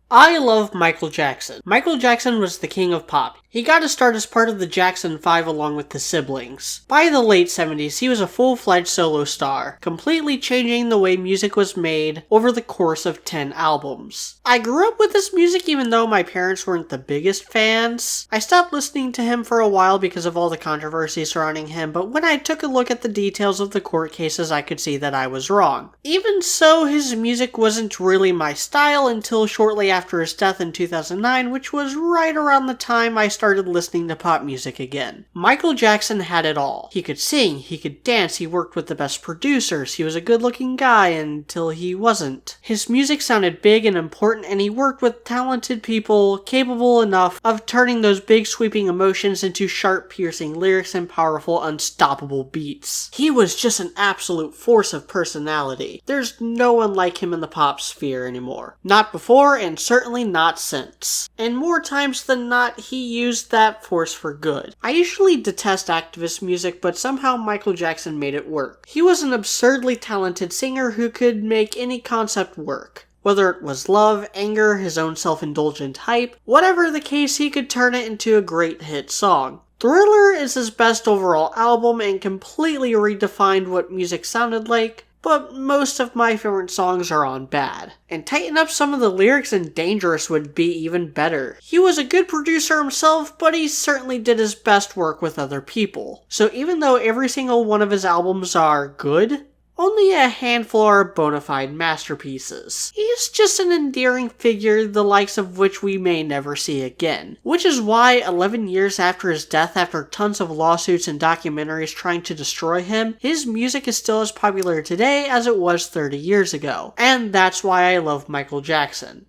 I love Michael Jackson. Michael Jackson was the king of pop. He got his start as part of the Jackson 5 along with his siblings. By the late 70s, he was a full-fledged solo star, completely changing the way music was made over the course of 10 albums. I grew up with his music even though my parents weren't the biggest fans. I stopped listening to him for a while because of all the controversy surrounding him, but when I took a look at the details of the court cases, I could see that I was wrong. Even so, his music wasn't really my style until shortly after his death in 2009, which was right around the time I started listening to pop music again. Michael Jackson had it all. He could sing, he could dance, he worked with the best producers, he was a good-looking guy until he wasn't. His music sounded big and important, and he worked with talented people capable enough of turning those big sweeping emotions into sharp, piercing lyrics and powerful, unstoppable beats. He was just an absolute force of personality. There's no one like him in the pop sphere anymore. Not before, and certainly not since. And more times than not, he used that force for good. I usually detest activist music, but somehow Michael Jackson made it work. He was an absurdly talented singer who could make any concept work. Whether it was love, anger, his own self-indulgent hype, whatever the case, he could turn it into a great hit song. Thriller is his best overall album and completely redefined what music sounded like, but most of my favorite songs are on Bad. And tighten up some of the lyrics and Dangerous would be even better. He was a good producer himself, but he certainly did his best work with other people. So even though every single one of his albums are good, only a handful are bona fide masterpieces. He's just an endearing figure, the likes of which we may never see again. Which is why 11 years after his death, after tons of lawsuits and documentaries trying to destroy him, his music is still as popular today as it was 30 years ago. And that's why I love Michael Jackson.